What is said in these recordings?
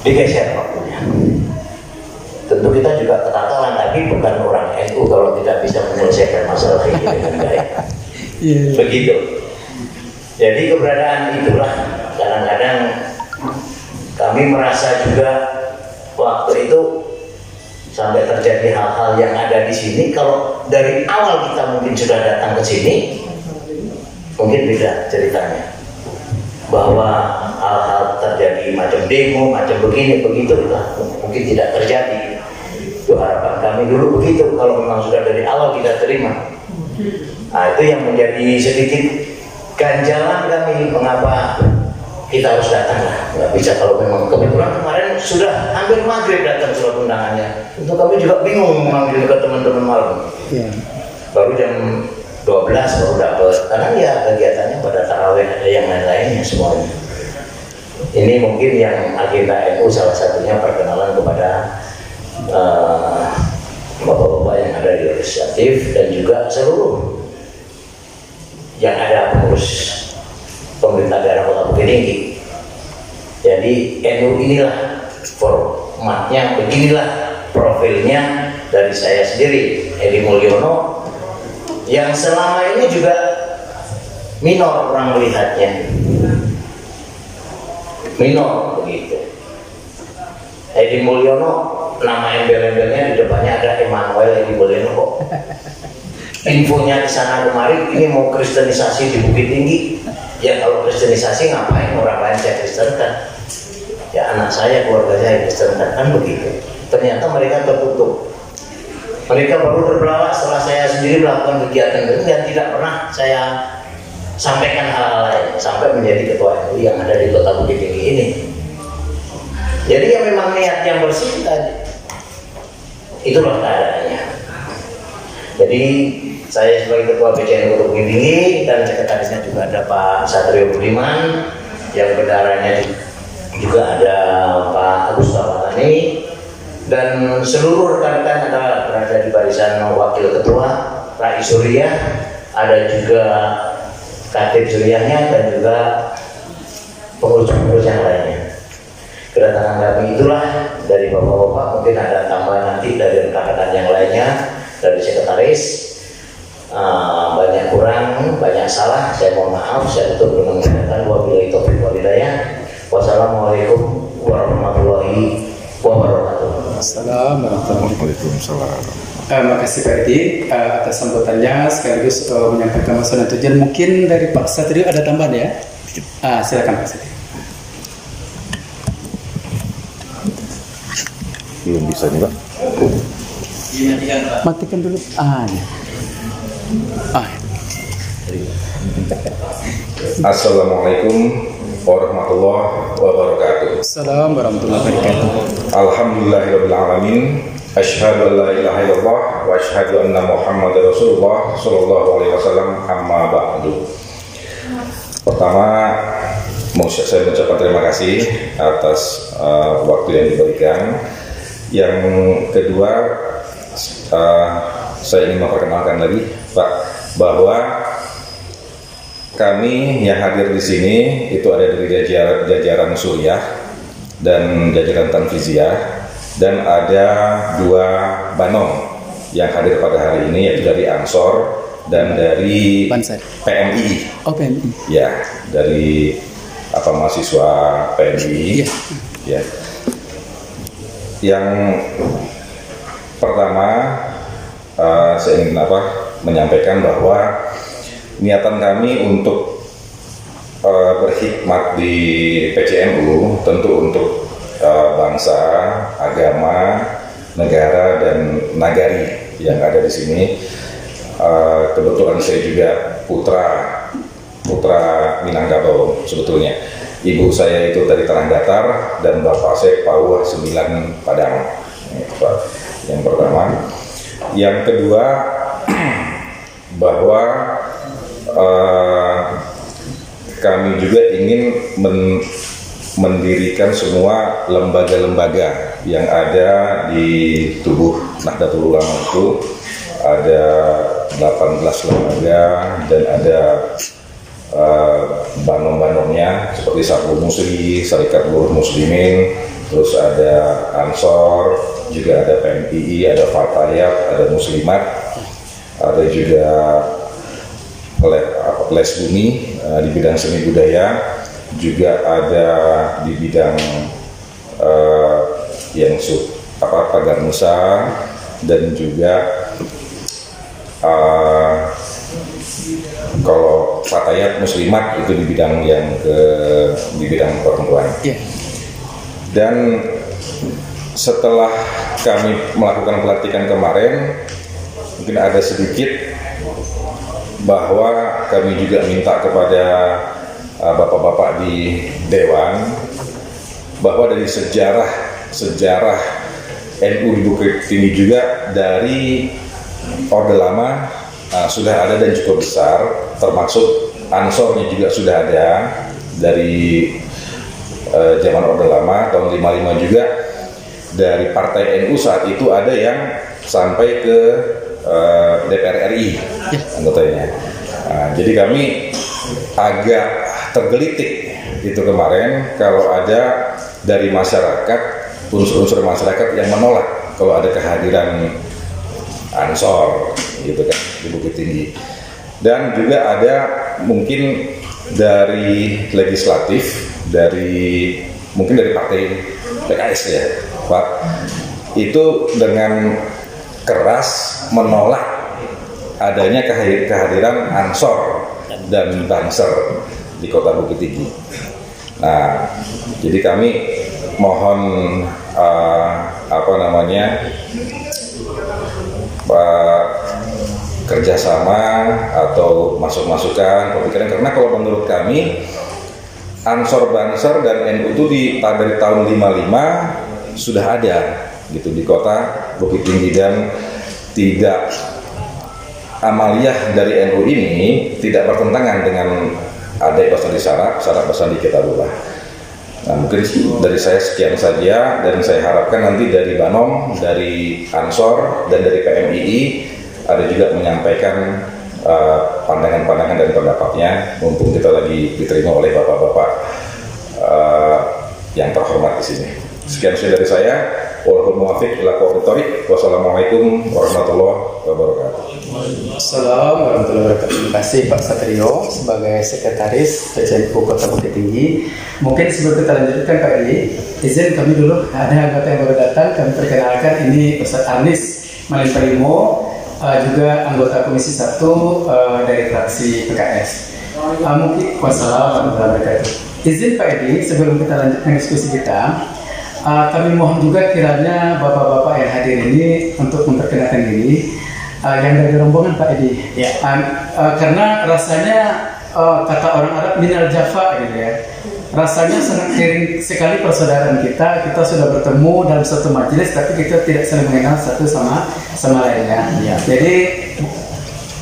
digeser waktunya. Tentu kita juga ketakutan, tapi bukan orang NU kalau tidak bisa menyelesaikan masalah ini dengan baik. Begitu. Jadi keberadaan itulah kadang-kadang kami merasa juga waktu itu sampai terjadi hal-hal yang ada di sini. Kalau dari awal kita mungkin sudah datang ke sini, mungkin beda ceritanya. Bahwa hal-hal terjadi macam demo, macam begini, begitu lah, mungkin tidak terjadi. Itu harapan kami dulu begitu. Kalau memang sudah dari awal kita terima, nah itu yang menjadi sedikit ganjalan kami. Mengapa kita harus datang lah? Nggak bisa kalau memang kebetulan kemarin sudah hampir maghrib datang surat undangannya. Itu kami juga bingung memanggil ke teman-teman malam. Baru jam 12 baru dapat, karena ya kegiatannya pada tarawih ada yang lain-lainnya semuanya. Ini mungkin yang agenda NU salah satunya perkenalan kepada bapak-bapak yang ada di legislatif dan juga seluruh yang ada pengurus pemerintah daerah Kota Bukit Tinggi. Jadi NU inilah formatnya, beginilah profilnya dari saya sendiri, Edi Mulyono, yang selama ini juga minor orang melihatnya, minor begitu. Edi Mulyono, nama embel-embelnya di depannya ada Emmanuel Edi Mulyono kok. Infonya di sana kemari, ini mau kristenisasi di Bukit Tinggi. Ya kalau kristenisasi ngapain orang lain saya kristenkan? Ya anak saya, keluarga saya kristenkan, kan begitu. Ternyata mereka tertutup. Mereka baru terbelalak setelah saya sendiri melakukan kegiatan itu dan tidak pernah saya sampaikan hal-hal lain sampai menjadi ketua NU yang ada di Kota Bukit Tinggi ini. Jadi ya memang niat yang bersih tadi. Itulah keadaannya. Jadi saya sebagai ketua PCN Kota Bukit Tinggi dan sekretarisnya juga ada Pak Satrio Budiman, yang bendaranya juga ada Pak Agus Tamatani, dan seluruh rekan-rekan ada berada di barisan wakil ketua Rai Surya, ada juga Katib Suryanya dan juga pengurus-pengurus yang lainnya. Kedatangan kami itulah dari bapak-bapak, mungkin ada tambahan nanti dari rekan-rekan yang lainnya, dari sekretaris. Banyak kurang, banyak salah, saya mohon maaf. Saya tutup dengan mengatakan wabillahi taufiq wal hidayah. Wassalamualaikum warahmatullahi wabarakatuh. Assalamualaikum. Terima kasih Pak Edi atas sambutannya, sekaligus menyampaikan masalah tujuan. Mungkin dari Pak Satrio ada tambahan ya? Silakan Pak Satrio. Belum bisa nih Pak. Matikan dulu. Assalamualaikum warahmatullahi wabarakatuh. Assalamualaikum warahmatullahi wabarakatuh. Alhamdulillahirabbil alamin. Asyhadu an la ilaha illallah wa asyhadu anna Muhammadar Rasulullah sallallahu alaihi wasallam, amma ba'du. Pertama, saya mengucapkan terima kasih atas waktu yang diberikan. Yang kedua, saya ingin memperkenalkan lagi Pak, bahwa kami yang hadir di sini itu ada dari jajaran Suriah dan jajaran Tanfiziyah, dan ada 2 Banom yang hadir pada hari ini, yaitu dari Ansor dan dari PMI. Oh, PMI. Ya, dari mahasiswa PMI. Ya. Yang pertama, saya ingin menyampaikan bahwa niatan kami untuk berkhidmat di PCNU tentu untuk bangsa, agama, negara, dan nagari yang ada di sini. Kebetulan saya juga putra Minangkabau sebetulnya. Ibu saya itu dari Tanah Datar dan bapak saya Pauh 9 Padang. Yang pertama. Yang kedua, bahwa kami juga ingin mendirikan semua lembaga-lembaga yang ada di tubuh Nahdlatul Ulama itu. Ada 18 lembaga dan ada banom-banomnya seperti Sabu Musli, Serikat Buruh Muslimin, terus ada Ansor, juga ada PMII, ada Fatayat, ada Muslimat, ada juga Les Bumi di bidang seni budaya, juga ada di bidang Pagar Nusa, dan juga kalau Fatayat Muslimat itu di bidang di bidang perempuan. Dan setelah kami melakukan pelatihan kemarin, mungkin ada sedikit bahwa kami juga minta kepada bapak-bapak di Dewan bahwa dari sejarah NU di Bukit Tinggi juga dari Orde Lama sudah ada dan cukup besar, termasuk Ansornya juga sudah ada dari zaman Orde Lama tahun 55 juga. Dari Partai NU saat itu ada yang sampai ke DPR RI anggotanya. Jadi kami agak tergelitik itu kemarin kalau ada dari masyarakat, unsur-unsur masyarakat yang menolak kalau ada kehadiran Ansor gitu kan di Bukit Tinggi. Dan juga ada mungkin dari legislatif, mungkin dari partai PKS ya Pak, itu dengan keras menolak adanya kehadiran Ansor dan Banser di Kota Bukit Tinggi. Nah, jadi kami mohon kerjasama atau masukan pemikiran, karena kalau menurut kami Ansor, Banser dan NU itu dari tahun 55 sudah ada gitu di Kota Bukit Tinggi, dan tidak amaliyah dari NU ini tidak bertentangan dengan Adik Basandi Sarak Basandi Kitabullah. Nah, mungkin dari saya sekian saja, dan saya harapkan nanti dari Banom, dari Ansor, dan dari PMII ada juga menyampaikan pandangan-pandangan dan pendapatnya, mumpung kita lagi diterima oleh bapak-bapak yang terhormat di sini. Sekian saja dari saya. Wallahul muwaffiq ila aqwamit thoriq. Wassalamualaikum warahmatullahi wabarakatuh. Assalamualaikum warahmatullahi wabarakatuh. Terima kasih Pak Satrio sebagai Sekretaris PCNU Kota Bukit Tinggi. Mungkin sebelum kita lanjutkan Pak Edi, izin kami dulu, ada anggota yang baru datang, kami perkenalkan, ini Ustaz Arnis Malinpalimo, juga anggota Komisi 1 dari fraksi PKS. Mungkin wassalamualaikum warahmatullahi wabarakatuh. Izin Pak Edi, sebelum kita lanjutkan diskusi kita, kami mohon juga kiranya bapak-bapak yang hadir ini untuk memperkenalkan diri, yang dari rombongan Pak Edi. Karena rasanya kata orang Arab minal jafa gitu ya. Rasanya sangat kering sekali persaudaraan kita. Kita sudah bertemu dalam satu majelis, tapi kita tidak saling mengenal satu sama lainnya. Jadi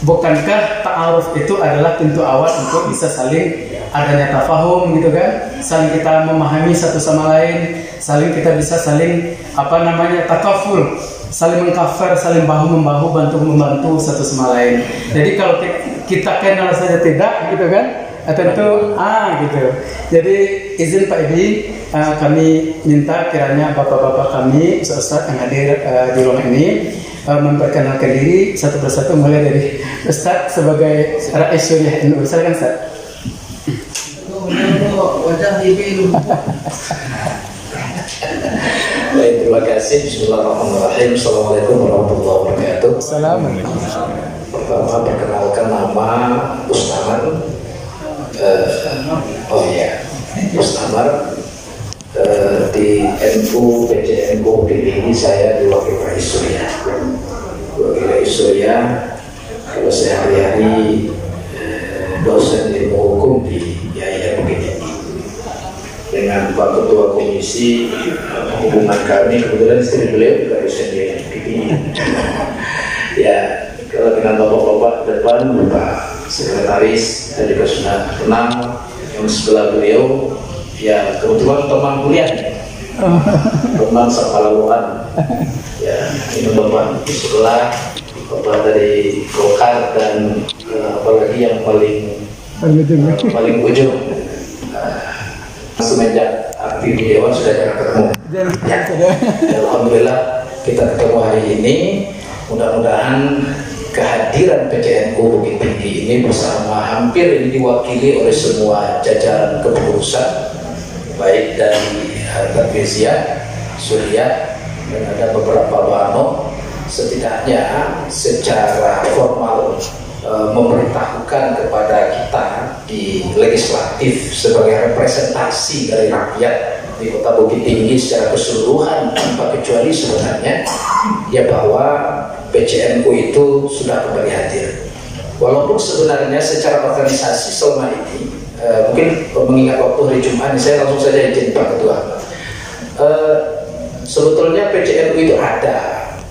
bukankah ta'aruf itu adalah pintu awal untuk bisa saling adanya tafahum gitu kan, saling kita memahami satu sama lain, kita bisa saling takaful, saling mengkafir, saling bahu membahu, bantu membantu satu sama lain. Jadi kalau kita kenal saja tidak gitu kan, tentu gitu. Jadi izin Pak Edi, kami minta kiranya bapak-bapak kami, ustaz-ustaz yang hadir di ruang ini memperkenalkan diri satu persatu, mulai dari Ustaz sebagai Rais Syuriah NU. Silakan Ustaz. Baik, terima kasih. Bismillahirrahmanirrahim. Assalamualaikum warahmatullahi wabarakatuh. Assalamualaikum. Pertama, perkenalkan nama Ustamar. Ustamar di NU PCNU ini saya di Wakil Rais Syuriah. Wakil Rais Syuriah, kalau sehari-hari dosen ilmu hukum di YAIA Bukit Tinggi. Dengan Pak Ketua Komisi, hubungan kami kebetulan istri beliau juga dosen di YAIA Bukit Tinggi. Ya, kalau dengan bapak-bapak depan, Bapak Sekretaris tadi sudah kenal, yang sebelah beliau, ya kebetulan teman kuliah, teman sepalaluan. Ya, ini Bapak di sebelah, Bapak dari Golkar, dan apalagi yang paling paling ujung. Semenjak aktif di Dewan sudah jarang ketemu. Ya, alhamdulillah kita ketemu hari ini. Mudah-mudahan kehadiran PCNU Bukit Tinggi ini bersama hampir ini diwakili oleh semua jajaran kepengurusan, baik dari Tarbiyah, Suriah, dan ada beberapa bano, setidaknya secara formal memerintahkan kepada kita di legislatif sebagai representasi dari rakyat di Kota Bukit Tinggi secara keseluruhan tanpa kecuali sebenarnya ya bahwa PCNU itu sudah kembali hadir. Walaupun sebenarnya secara organisasi selama ini mungkin mengingat waktu hari Jumat, saya langsung saja izin Pak Ketua. Sebetulnya PCNU itu ada,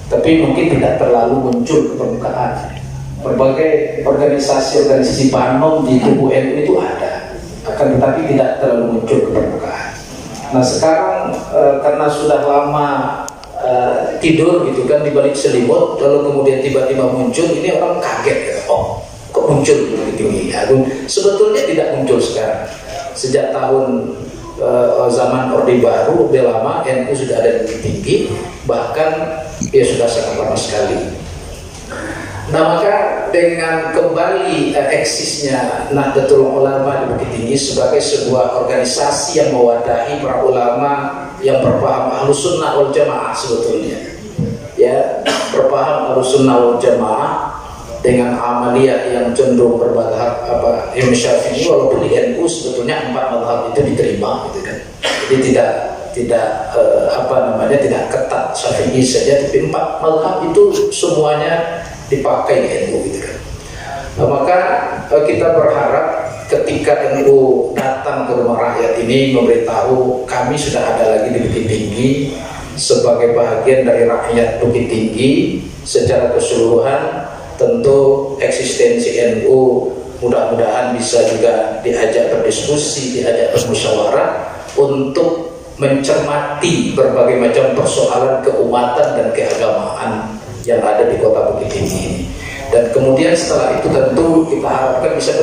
tapi mungkin tidak terlalu muncul ke permukaan. Berbagai organisasi Banom di tubuh NU itu ada, akan tetapi tidak terlalu muncul ke permukaan. Nah sekarang karena sudah lama tidur gitu kan di balik selimut, lalu kemudian tiba-tiba muncul, ini orang kaget ya, oh kok muncul begitu ini? Sebetulnya tidak muncul sekarang. Sejak tahun zaman Orde Baru, udah lama NU sudah ada di Bukit Tinggi, bahkan ya sudah sangat lama sekali. Nah maka dengan kembali eksisnya Nahdlatul Ulama di Bukit Tinggi sebagai sebuah organisasi yang mewadahi para ulama yang berpaham Ahlus Sunnah wal Jamaah, sebetulnya ya berpaham Ahlus Sunnah wal Jamaah dengan amaliyah yang cenderung bermadhab Imam Syafi'i, walaupun di NU sebetulnya 4 madhab itu diterima gitu kan. Jadi tidak tidak ketat Syafi'i saja, tapi 4 madhab itu semuanya dipakai di NU gitu kan. Nah, maka kita berharap ketika NU datang ke rumah rakyat ini memberitahu kami sudah ada lagi di Bukit Tinggi sebagai bagian dari rakyat Bukit Tinggi secara keseluruhan, tentu eksistensi NU mudah-mudahan bisa juga diajak berdiskusi, diajak bermusyawarah untuk mencermati berbagai macam persoalan keumatan dan keagamaan yang ada di Kota Bukit Tinggi ini. Dan kemudian setelah itu tentu kita harapkan bisa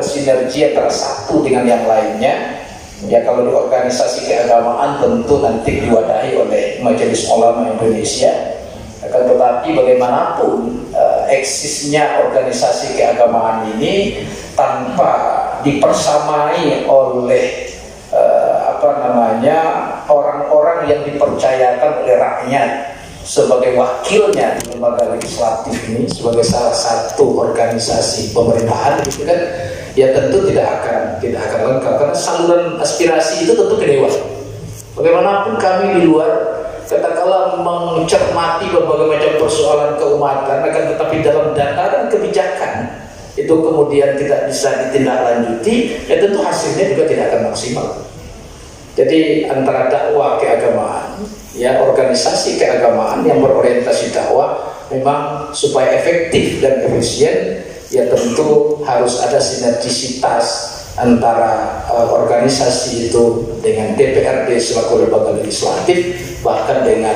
bersinergi antara satu dengan yang lainnya. Ya kalau di organisasi keagamaan tentu nanti diwadahi oleh Majelis Ulama Indonesia. Akan tetapi bagaimanapun eksisnya organisasi keagamaan ini tanpa dipersamai oleh orang-orang yang dipercayakan oleh rakyat sebagai wakilnya di lembaga legislatif ini sebagai salah satu organisasi pemerintahan gitu kan, ya tentu tidak akan lengkap karena saluran aspirasi itu tentu ke dewan. Bagaimanapun kami di luar katakanlah mencermati berbagai macam persoalan keumatan, akan tetapi dalam data dan kebijakan itu kemudian tidak bisa ditindaklanjuti, ya tentu hasilnya juga tidak akan maksimal. Jadi antara dakwah keagamaan, ya organisasi keagamaan yang berorientasi dakwah memang supaya efektif dan efisien, ya tentu harus ada sinergisitas antara organisasi itu dengan DPRD selaku lembaga legislatif, bahkan dengan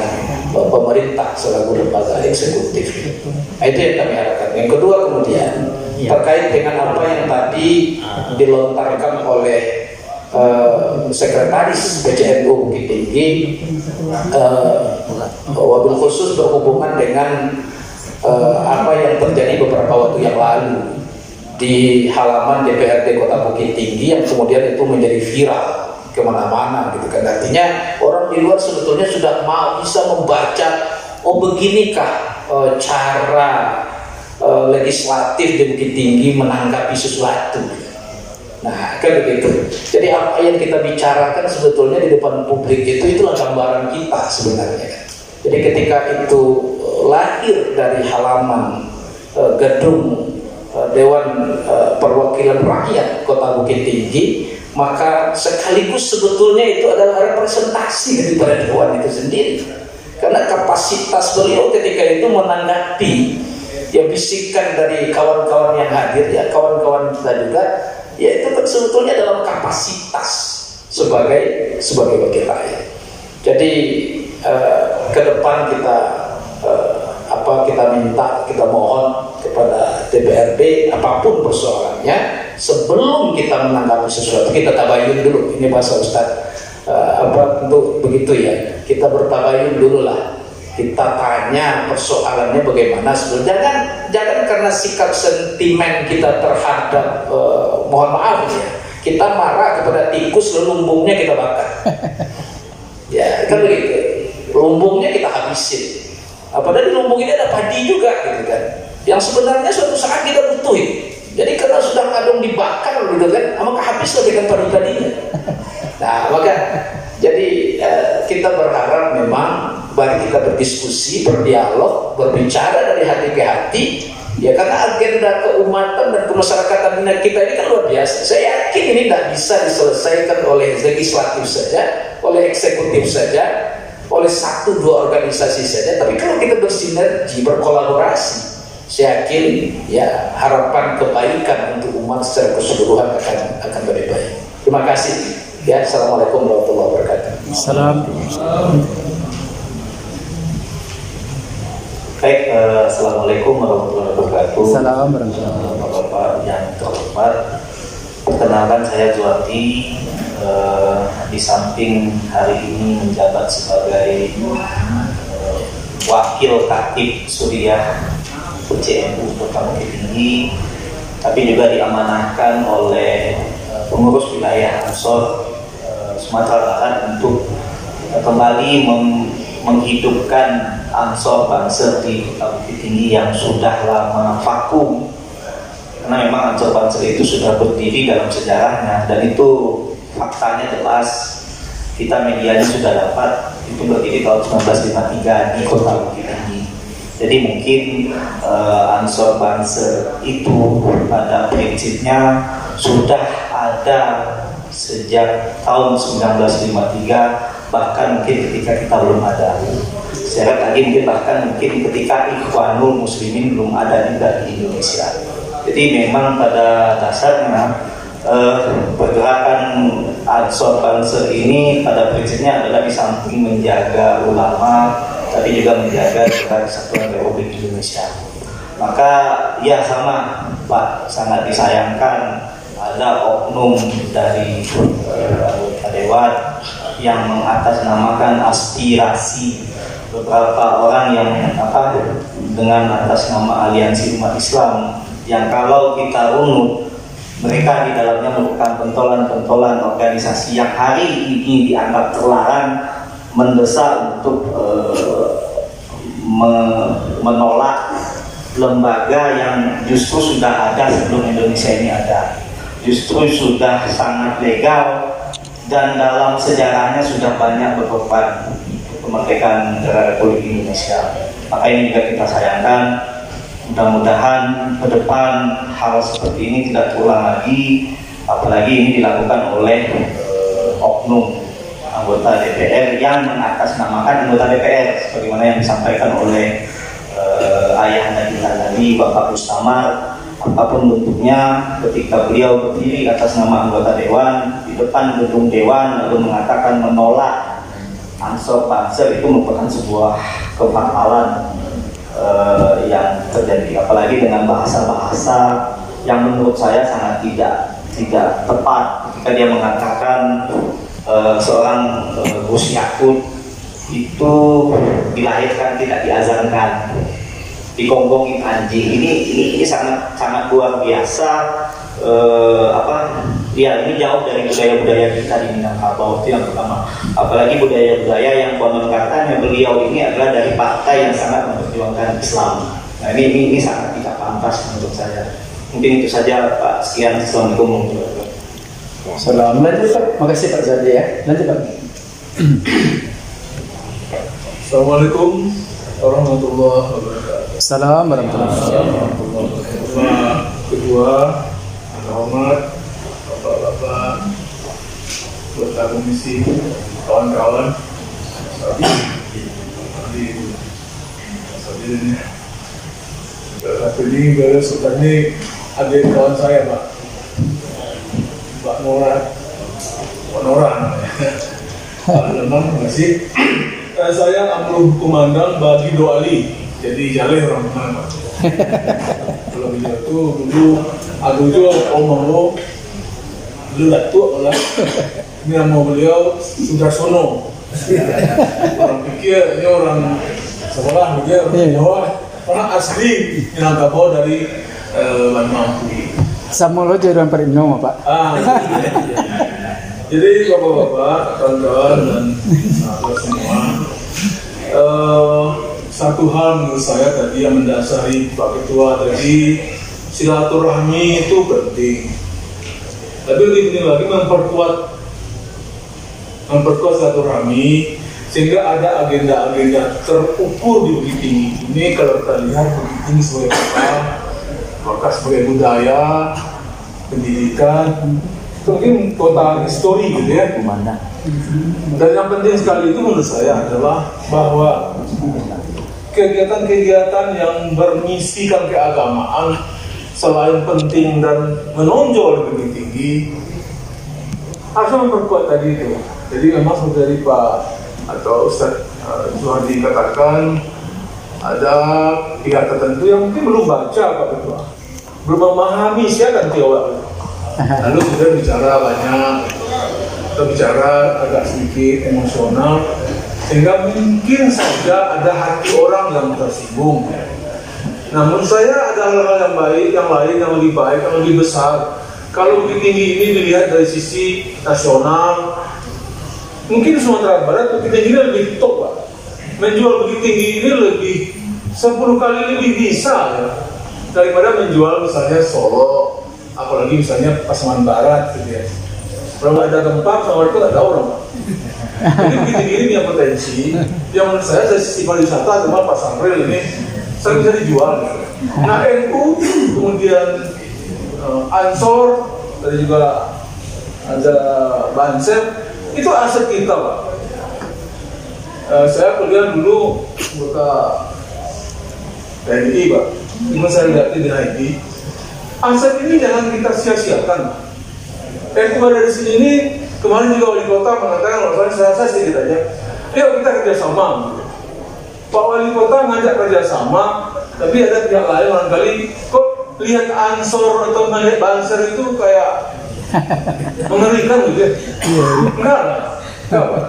pemerintah selaku lembaga eksekutif. Nah, itu yang kami harapkan. Yang kedua kemudian terkait dengan apa yang tadi dilontarkan oleh Sekretaris PCNU Bukit Tinggi, wabil khusus berhubungan dengan apa yang terjadi beberapa waktu yang lalu di halaman DPRD Kota Bukit Tinggi yang kemudian itu menjadi viral kemana-mana gitu kan. Artinya orang di luar sebetulnya sudah bisa membaca, oh beginikah cara legislatif di Bukit Tinggi menanggapi sesuatu. Nah kan begitu. Jadi apa yang kita bicarakan sebetulnya di depan publik itulah gambaran kita sebenarnya. Jadi ketika itu lahir dari halaman gedung Dewan Perwakilan Rakyat Kota Bukit Tinggi, maka sekaligus sebetulnya itu adalah representasi daripada Dewan itu sendiri. Karena kapasitas beliau ketika itu menanggapi ya bisikan dari kawan-kawan yang hadir, ya kawan-kawan kita juga, ya itu sebetulnya dalam kapasitas sebagai wakil rakyat. Jadi ke depan kita minta, kita mohon kepada DPRD, apapun persoalannya, sebelum kita menanggapi sesuatu kita tabayun dulu. Ini bahasa Ustaz untuk begitu ya, kita bertabayun dulu lah, kita tanya persoalannya bagaimana sebenarnya. Jangan karena sikap sentimen kita terhadap mohon maaf ya, kita marah kepada tikus lalu lumbungnya kita bakar. Ya kan begitu, lumbungnya kita habisin. Padahal di lumbung ini ada padi juga gitu kan, yang sebenarnya suatu saat kita butuhin. Jadi karena sudah kadung dibakar gitu kan, maka habis lagi kan padi-padinya. Nah maka jadi kita berharap memang mari kita berdiskusi, berdialog, berbicara dari hati ke hati. Ya karena agenda keumatan dan kemasyarakatan kita ini kan luar biasa. Saya yakin ini tidak bisa diselesaikan oleh legislatif saja, oleh eksekutif saja, oleh 1-2 organisasi saja. Tapi kalau kita bersinergi, berkolaborasi, saya yakin ya harapan kebaikan untuk umat secara keseluruhan akan lebih baik. Terima kasih. Ya, assalamualaikum warahmatullahi wabarakatuh. Baik, assalamualaikum warahmatullahi wabarakatuh. Assalamualaikum. Bapak yang terhormat, perkenalkan saya Juwati. Di samping hari ini menjabat sebagai wakil katib Suriah CNU Kota Bukit Tinggi, tapi juga diamanahkan oleh pengurus wilayah Ansor Sumatera Barat untuk kembali menghidupkan Ansor Banser di Kota Bukit Tinggi yang sudah lama vakum. Karena memang Ansor Banser itu sudah berdiri dalam sejarahnya, dan itu faktanya jelas, kita medianya sudah dapat, itu berdiri tahun 1953 di Kota Bukit Tinggi. Jadi mungkin Ansor Banser itu pada prinsipnya sudah ada sejak tahun 1953, bahkan mungkin ketika kita belum ada. Saya lagi mungkin ketika Ikhwanul Muslimin belum ada juga di Indonesia. Jadi memang pada dasarnya pergerakan Ansor Banser ini pada prinsipnya adalah di samping menjaga ulama, tapi juga menjaga Kesatuan Republik Indonesia. Maka ya sama Pak, sangat disayangkan ada oknum dari anggota dewan yang mengatasnamakan aspirasi beberapa orang yang dengan atas nama Aliansi Umat Islam, yang kalau kita runut mereka di dalamnya merupakan pentolan-pentolan organisasi yang hari ini dianggap terlarang, mendesak untuk menolak lembaga yang justru sudah ada sebelum Indonesia ini ada, justru sudah sangat legal dan dalam sejarahnya sudah banyak berkorban kemerdekaan negara Republik Indonesia. Maka ini juga kita sayangkan. Mudah-mudahan ke depan hal seperti ini tidak terulang lagi, apalagi ini dilakukan oleh oknum anggota DPR yang mengatasnamakan anggota DPR, sebagaimana yang disampaikan oleh ayahanda kita tadi, Bapak Mustamar. Apapun bentuknya, ketika beliau berdiri atas nama anggota dewan di depan gedung dewan lalu mengatakan menolak Ansor Banser, itu merupakan sebuah kefatalan yang terjadi, apalagi dengan bahasa-bahasa yang menurut saya sangat tidak tepat ketika dia mengatakan seorang Gus Yakut itu dilahirkan tidak diazankan, digonggongin anjing. Ini sangat luar biasa. Ya ini jauh dari budaya-budaya kita di Minangkabau, itu yang pertama. Apalagi budaya-budaya yang konon katanya beliau ini adalah dari partai yang sangat memperjuangkan Islam. Nah ini sangat tidak pantas menurut saya. Mungkin itu saja Pak. Sekian. Assalamualaikum warahmatullahi wabarakatuh. Salam. Lanjut Pak. Makasih Pak Zadi ya. Lanjut Pak. Assalamualaikum warahmatullahi wabarakatuh. Salam warahmatullahi wabarakatuh. Pak Ketua, Ahmad, Bapak-bapak, anggota komisi, kawan-kawan, satu ini beres ini adik kawan saya Pak, Pak Nora namanya. Pak Lemang, terima kasih. Saya amruh kumandang bagi doali, jadi jaleh orang mana Pak. Belum beliau tuh dulu adujo omong dulu datuk lah. Ini nama beliau Sudarsono. Orang pikir ini orang sekolah dia orang Jawa, orang asli Minangkabau dari Mampu. Samuel jadi orang Perino, Pak. Jadi bapak-bapak, kawan-kawan dan sahabat semua, satu hal menurut saya tadi yang mendasari Pak Ketua tadi, silaturahmi itu penting. Tapi lebih penting lagi memperkuat silaturahmi sehingga ada agenda-agenda terukur di Bukit Tinggi. Ini kalau kita lihat Bukit Tinggi sebagai kota, maka sebagai budaya, pendidikan, mungkin kota histori gitu ya. Dan yang penting sekali itu menurut saya adalah bahwa kegiatan-kegiatan yang bermisikan keagamaan selain penting dan menonjol lebih tinggi harus memperkuat tadi itu. Jadi memang seperti dari Pak atau Ustaz Zuhadi katakan ada pihak tertentu yang mungkin belum baca Pak Ketua, belum memahami siapa Tionghoa. Lalu kita bicara banyak, kita bicara agak sedikit emosional, sehingga mungkin saja ada hati orang yang tersinggung. Namun saya ada hal-hal yang baik, yang lain, yang lebih baik, yang lebih besar. Kalau Bukit Tinggi ini dilihat dari sisi nasional, mungkin Sumatera Barat Bukit Tinggi ini lebih top, Pak. Menjual Bukit Tinggi ini lebih 10 kali lebih bisa ya, daripada menjual misalnya Solo, apalagi misalnya Pasaman Barat gitu ya. Kalau nggak ada tempat, sama itu nggak ada orang, Pak. Jadi Bukit Tinggi ini punya potensi yang menurut saya dari sisi pariwisata cuma pasang rel ini saya bisa dijual. Nah NU kemudian Ansor, ada juga ada Bansep, itu aset kita, Pak. Saya kuliah dulu buka TNI, Pak. Cuma saya lihat di Haiti. Aset ini jangan kita sia-siakan. NU ada di sini ini, kemarin juga wali kota mengatakan, saya sedikit aja, yuk kita kerjasama. Pak Wali Kota ngajak kerjasama, tapi ada pihak lain barangkali kok lihat Ansor atau melihat Banser itu kayak mengerikan gitu ya? Enggak lah, Pak.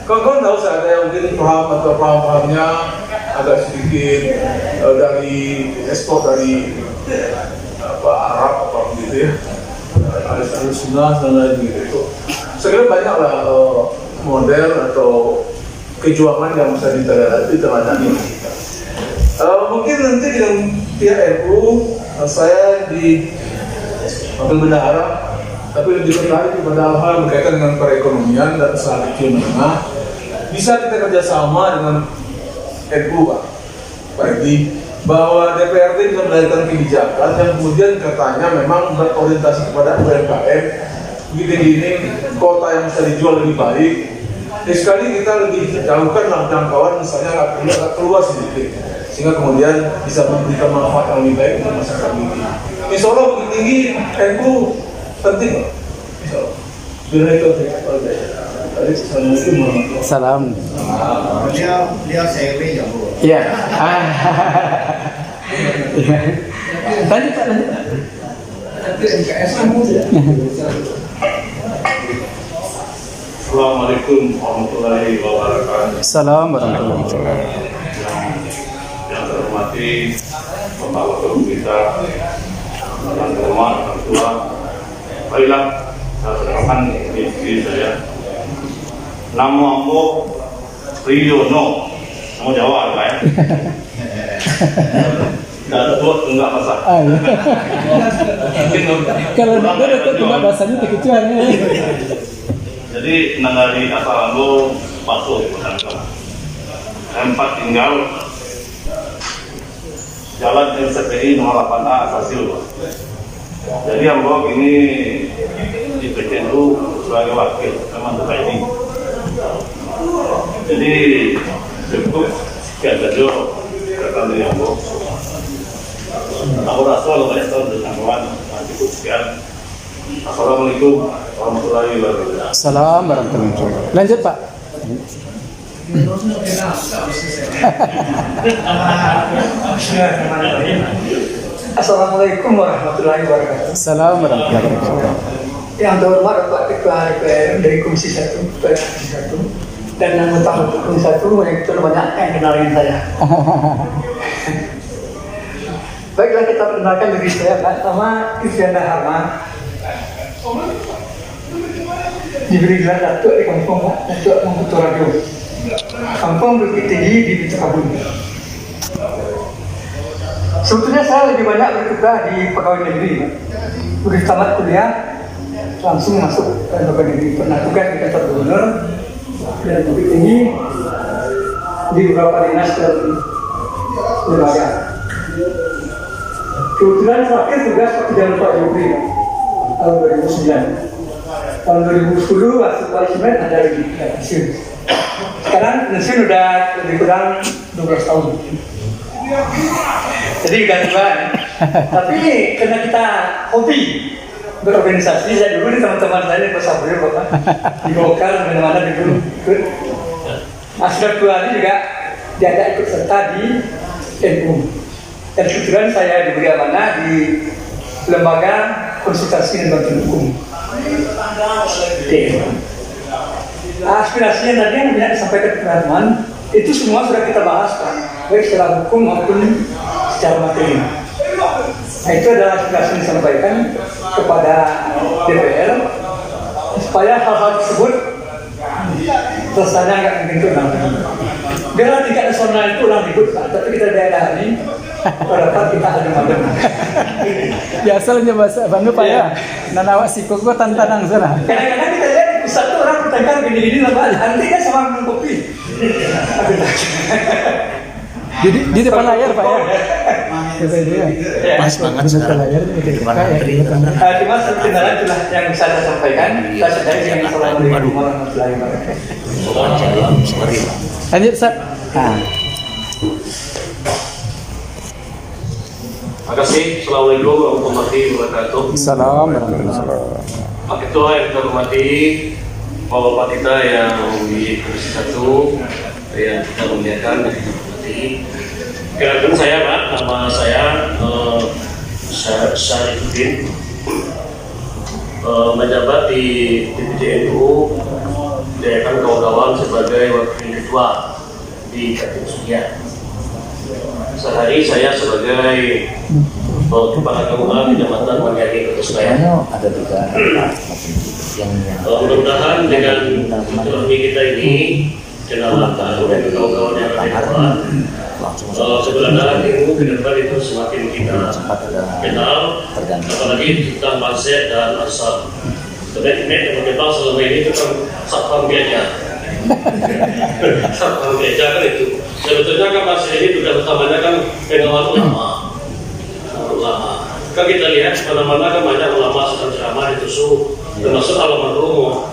Kawan-kawan tahu saya ada yang mungkin paham atau paham-pahamnya agak sedikit dari ekspor dari Arab apa gitu ya, ada Sunnah dan lain gitu. Saya kira banyaklah model atau kejuangan yang bisa diteladani kita. Mungkin nanti dengan pihak NU saya di wakil bendahara, tapi lebih tertarik kepada hal berkaitan dengan perekonomian dan usaha kecil menengah. Bisa kita kerjasama dengan NU, Pak Edi, bahwa DPRD bisa melahirkan kebijakan yang kemudian katanya memang berorientasi kepada UMKM. Begitu ini kota yang bisa dijual lebih baik. Sekali kita lebih jauhkan jangkauan misalnya agak keluar sedikit, sehingga kemudian bisa memberikan manfaat yang lebih baik untuk masyarakat ini. Insya Allah Bukit Tinggi NU penting, Insya Allah. Bila itu Salam. Beliau CW ya, Bu. Iya. Lanjut Pak, lanjut. Tapi MKS kamu ya. Assalamualaikum warahmatullahi wabarakatuh. Assalamualaikum warahmatullahi wabarakatuh. Yang terhormati Bapak Wakil kita, dan terhormat orang tua, baiklah saya serahkan diri saya. Nama aku Priyono, nama Jawa apa ya? Dan tua enggak masak. Kalau ada cuma bahasanya terkecuali. Jadi nanggali asal ambo masuk tempat tinggal Jalan MCPI nomor 8A Sasil. Jadi ambo ini di PTU sebagai wakil teman ini. Jadi cukup sekian saja kata dari ambo. Aku rasa kalau banyak tahun dengan kawan cukup sekian. Assalamualaikum warahmatullahi wabarakatuh. Assalamualaikum warahmatullahi wabarakatuh. Lanjut Pak. Assalamualaikum warahmatullahi wabarakatuh. Assalamualaikum warahmatullahi wabarakatuh. Yang terhormat Bapak Ketua DPR dari Komisi 1 dan anggota Komisi 1 yang itu banyak yang kenalin saya. Baiklah, kita perkenalkan diri saya. Nama Isyana Harma. Diberi gelar Datuk di kampung Datuk Mangkuto Radio. Kampung Bukit Tinggi di Bitukabun. Sebetulnya saya lebih banyak berkiprah di pegawai negeri. Udah tamat kuliah, langsung masuk ke pegawai negeri. Pernah tugas di kantor gubernur dan Bukit Tinggi di beberapa dinas dan lembaga. Kebetulan terakhir tugas waktu zaman Pak Jokowi tahun 2009. Tahun 2010 masuk parlemen ada lagi pensiun. Sekarang pensiun udah lebih kurang 12 tahun. Jadi gantian. Tapi karena kita hobi berorganisasi, saya dulu nih teman-teman saya di Pasabri Bapak di Golkar mana-mana dulu ikut. Asraf Tuani juga diajak ikut serta di NU. Dan kebetulan saya diberi amanah di lembaga konsultasi dan bantuan hukum. Aspirasinya tadi yang banyak disampaikan ke teman-teman itu semua sudah kita bahas, Pak, baik secara hukum maupun secara materi. Nah, itu adalah aspirasi yang disampaikan kepada DPR supaya hal-hal tersebut terlaksana nggak mungkin ulang. Biarlah tingkat nasional itu ulang ribut, Pak, tapi kita daerah ini dapat kita ada malam. Biasanya bahasa Bandung Pak ya. Nanawa siko gua tantanang sana. Kadang-kadang kita lihat di pusat tuh orang bertengkar gini-gini lah, Pak. Nanti kan sama minum kopi. Di depan layar Pak ya. Pas banget sekarang. Cuma sebenarnya itulah yang bisa saya sampaikan. Saya sudah yang Assalamualaikum warahmatullahi wabarakatuh. Lanjut Ustaz. Terima kasih. Assalamualaikum warahmatullahi wabarakatuh. Assalamualaikum. Pak Ketua yang kita hormati, Bapak kita yang di Komisi 1 yang kita muliakan dan kita hormati. Kenalkan saya Pak, nama saya Syarifuddin, menjabat di DPD NU, diadakan kawan-kawan sebagai wakil ketua di Kabupaten Sugiya. Sehari saya sebagai kepala gabungan Kecamatan Manjagi Kota Surabaya. Ada juga mudah-mudahan dengan silaturahmi kita ini kenalan kawan-kawan yang ada sebenarnya ilmu ke depan itu semakin kita kenal, apalagi tentang konsep dan asal. Sebenarnya teman kita selama ini itu kan satpam gereja. Satpam gereja kan itu. Sebetulnya kan masih ini tugas utamanya kan pengawal ulama. Kan kita lihat mana-mana kan banyak ulama sedang ceramah di Tusuk, termasuk almarhum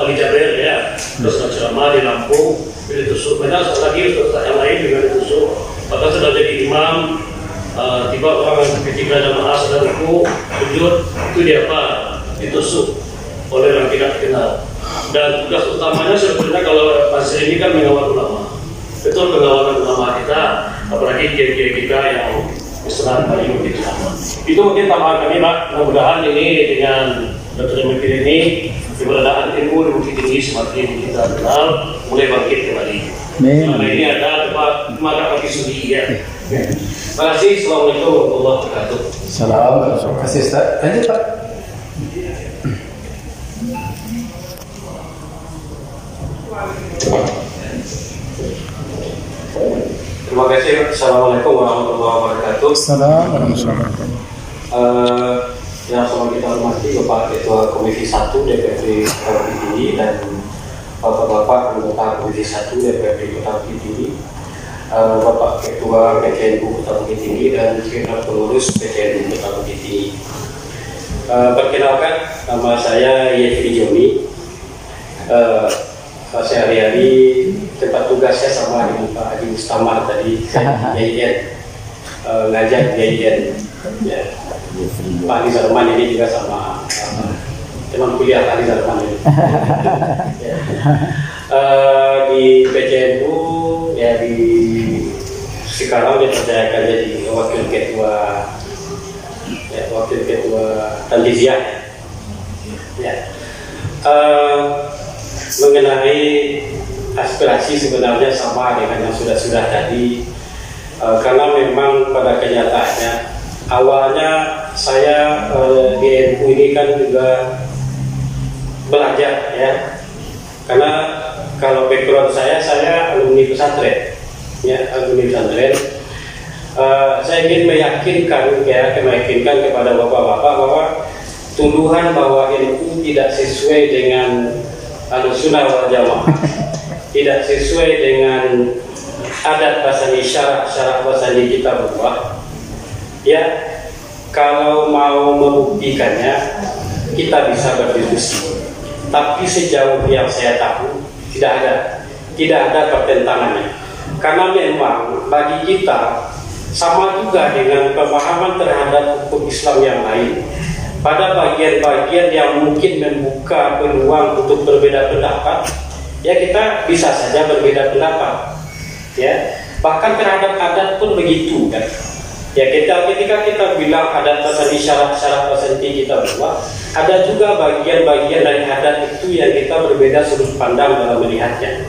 Ali Jaber ya, terus ceramah di Lampung, di Tusuk. Banyak lagi ustaz yang lain juga di Tusuk. Bahkan sudah jadi imam, tiba orang ketika jamaah sedang sujud, itu dia apa? Ditusuk oleh yang tidak dikenal. Dan tugas utamanya sebetulnya kalau pasir ini kan mengawal ulama. Betul pengawalan ulama kita, apalagi kiai-kiai kita yang Islam paling begitu lama. Itu mungkin tambahan kami Pak. Mudah-mudahan ini dengan Dr. Mekir ini keberadaan ilmu di Bukit Tinggi semakin kita kenal, mulai bangkit kembali. Selama ini ada tempat mata kaki sudi ya. Terima kasih. Assalamualaikum warahmatullahi wabarakatuh. Assalamualaikum. Terima kasih Ustaz. Lanjut Pak. Terima kasih. Assalamualaikum warahmatullahi wabarakatuh. Assalamualaikum. Yang sama kita hormati Bapak Ketua Komisi 1 DPRD Kota Bukit Tinggi dan Bapak-bapak anggota Komisi 1 DPRD Kota Bukit Tinggi, Bapak Ketua PCNU Kota Bukit Tinggi dan segenap pengurus PCNU Kota Bukit Tinggi. Perkenalkan, nama saya Yefri Joni. Sehari-hari tempat tugasnya sama dengan Pak Haji Mustamar tadi, saya YIN, ngajar YIN. Ya. Pak Ali Zarman ini juga sama teman kuliah Ali Zarman ini. Di PCNU ya sekarang dipercayakan jadi wakil ketua ya, Wakil Ketua Tanziyah. Ya. Mengenai aspirasi sebenarnya sama dengan yang sudah tadi, karena memang pada kenyataannya awalnya saya di NU ini kan juga belajar ya, karena kalau background saya alumni pesantren ya, alumni pesantren. Saya ingin meyakinkan kepada bapak-bapak bahwa tuduhan bahwa NU tidak sesuai dengan Ahlussunnah wal Jamaah, tidak sesuai dengan adat bahasani, syarat bahasani kita berubah. Ya, kalau mau membuktikannya kita bisa berdiskusi. Tapi sejauh yang saya tahu tidak ada pertentangannya. Karena memang bagi kita sama juga dengan pemahaman terhadap hukum Islam yang lain. Pada bagian-bagian yang mungkin membuka peluang untuk berbeda pendapat, ya kita bisa saja berbeda pendapat, ya. Bahkan terhadap adat pun begitu, kan? Ya ketika kita bilang adat bahasani, syarat-syarat bahasani kita berubah, ada juga bagian-bagian dari adat itu yang kita berbeda sudut pandang dalam melihatnya.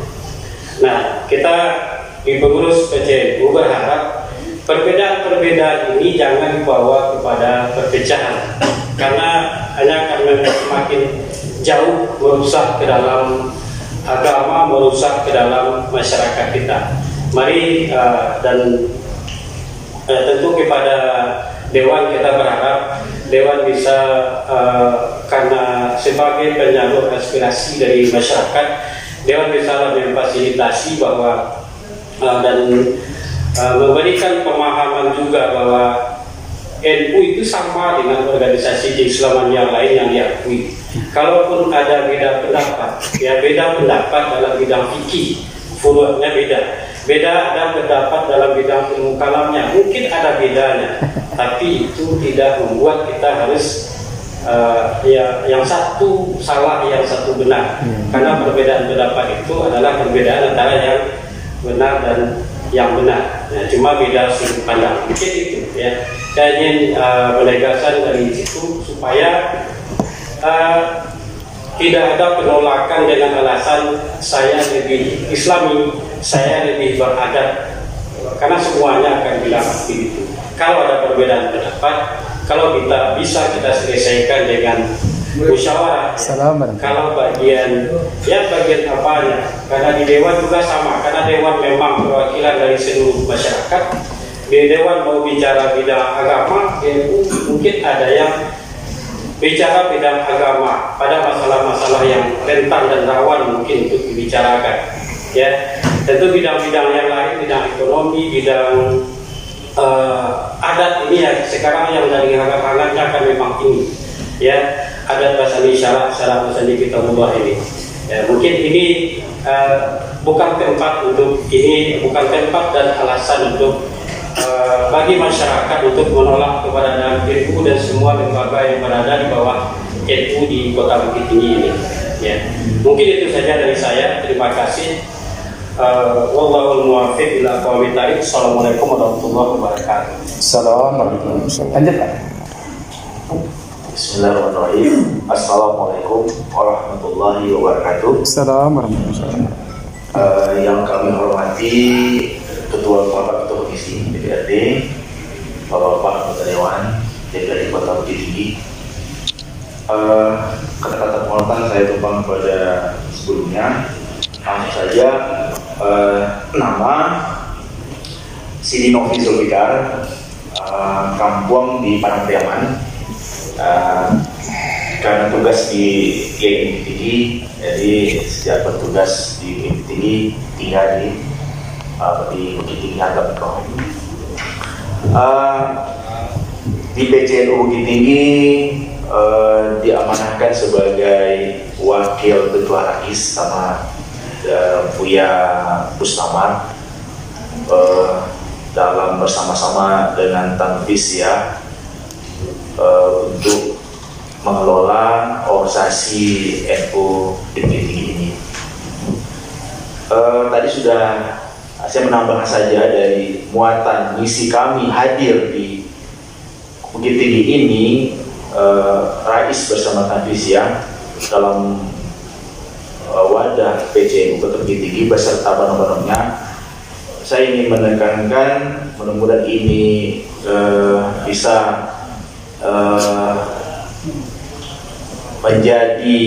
Nah, kita di pengurus PCNU berharap perbedaan-perbedaan ini jangan dibawa kepada perpecahan, karena hanya akan semakin jauh merusak ke dalam agama, merusak ke dalam masyarakat kita. Mari tentu kepada Dewan kita berharap Dewan bisa karena sebagai penyalur aspirasi dari masyarakat, Dewan bisa memfasilitasi bahwa dan memberikan pemahaman juga bahwa NU itu sama dengan organisasi keislaman yang lain yang diakui. Kalaupun ada beda pendapat, ya beda pendapat dalam bidang fikih, furu'nya beda ada pendapat dalam bidang ilmu kalamnya, mungkin ada bedanya, tapi itu tidak membuat kita harus yang satu salah, yang satu benar. Karena perbedaan pendapat itu adalah perbedaan antara yang benar dan yang benar. Nah, cuma beda sudut pandang. Mungkin itu ya. Saya ingin menegaskan dari situ supaya tidak ada penolakan dengan alasan saya lebih Islami, saya lebih beradat, karena semuanya akan bilang seperti itu. Kalau ada perbedaan pendapat, kalau kita bisa kita selesaikan dengan musyawarah. Kalau bagian apanya, karena di Dewan juga sama, karena Dewan memang perwakilan dari seluruh masyarakat. Di Dewan mau bicara bidang agama, mungkin ada yang bicara bidang agama pada masalah-masalah yang rentan dan rawan mungkin untuk dibicarakan. Ya, tentu bidang-bidang yang lain, bidang ekonomi, bidang adat ini ya sekarang yang dari hangat-hangatnya akan memang ini. Ya, adat bahasani, syarat bahasani kita ubah ini. Ya, mungkin ini bukan tempat dan alasan untuk bagi masyarakat untuk menolak kepada NU dan semua lembaga yang berada di bawah NU di Kota Bukit Tinggi ini. Ya, mungkin itu saja dari saya. Terima kasih. Wallahul muwaffiq ila aqwamit thariq. Assalamualaikum warahmatullahi wabarakatuh. Assalamualaikum. Lanjut Pak. Bismillahirrahmanirrahim. Assalamualaikum warahmatullahi wabarakatuh. Assalamualaikum warahmatullahi wabarakatuh. Yang kami hormati Ketua Komisi DPRD, Bapak Anggota Dewan DPRD Kota Bukit Tinggi. Kata-kata penghormatan saya tumpang kepada sebelumnya. Langsung saja, nama Sidi Novi Zulfikar, kampung di Padang Priaman. Karena tugas di Bukit Tinggi, jadi sejak bertugas di Bukit Tinggi tinggal di Bukit Tinggi Agam Kroh. Di PCNU Bukit Tinggi diamanahkan sebagai wakil ketua Rais sama Buya Bustamar dalam bersama-sama dengan Tanfis ya untuk mengelola organisasi NU di Bukit Tinggi ini. Tadi sudah saya menambah saja dari muatan misi kami hadir di Bukit Tinggi ini Rais bersama Tanfisya dalam wadah PCNU Kota Bukit Tinggi beserta barang-barangnya, saya ingin menekankan mudah-mudahan ini bisa menjadi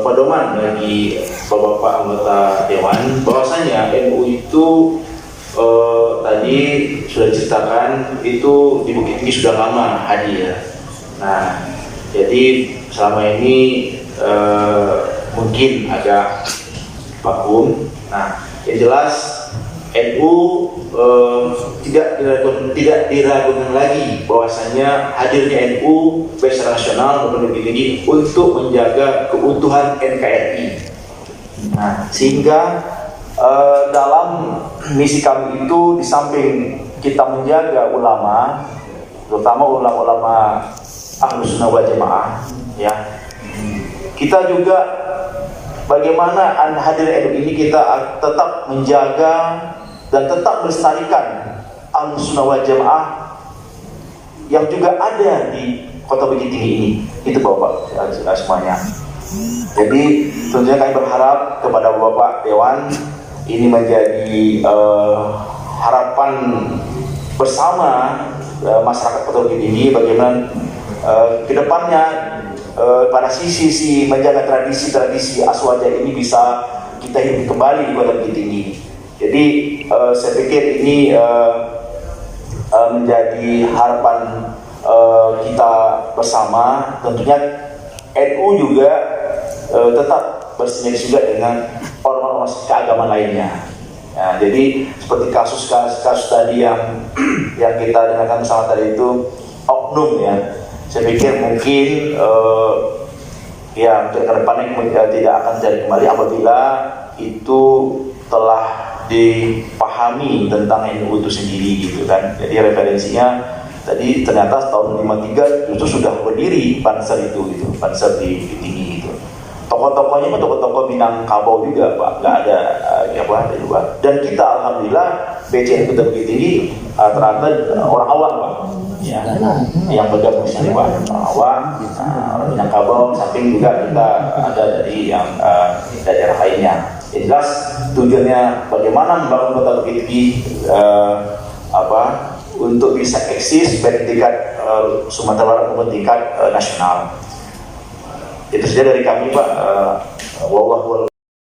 pedoman bagi Bapak anggota Dewan bahwasanya NU itu tadi sudah diceritakan itu di Bukit Tinggi sudah lama hadir. Nah, jadi selama ini mungkin agak vakum. Nah, yang jelas NU tidak diragukan lagi bahwasanya hadirnya NU baik secara nasional maupun Bukit Tinggi untuk menjaga keutuhan NKRI. Nah, sehingga dalam misi kami itu di samping kita menjaga ulama, terutama ulama-ulama Ahlus Sunnah wal Jamaah, ya, kita juga bagaimana hadir NU ini kita tetap menjaga dan tetap melestarikan Ahlus Sunnah wal Jamaah yang juga ada di Kota Bukit Tinggi ini. Itu Bapak semuanya. Jadi tentunya kami berharap kepada Bapak Dewan ini menjadi harapan bersama masyarakat Kota Bukit Tinggi bagaimana kedepannya pada sisi menjaga tradisi Aswaja ini bisa kita hidup kembali di Kota Bukit Tinggi. Jadi saya pikir ini menjadi harapan kita bersama. Tentunya NU juga tetap bersinergi juga dengan ormas keagamaan lainnya. Ya, jadi seperti kasus tadi yang kita dengarkan bersama tadi itu oknum, ya. Saya pikir mungkin ya untuk kedepannya tidak akan terjadi kembali apabila itu telah dipahami tentang NU itu sendiri gitu kan. Jadi referensinya tadi ternyata tahun 53 itu sudah berdiri Banser itu gitu, Banser di Tinggi gitu. Tokoh-tokohnya pun tokoh-tokoh Minangkabau juga Pak, nggak ada di luar. Dan kita alhamdulillah BCN Kota Bukit Tinggi ternyata orang awam Pak, ya, yang bergabung di sini Pak, orang awam, orang Minangkabau. Samping juga kita ada dari yang daerah lainnya. Yang jelas tujuannya bagaimana membangun Kota Bukit Tinggi untuk bisa eksis baik tingkat Sumatera Barat maupun tingkat nasional. Itu saja dari kami Pak. Wallahu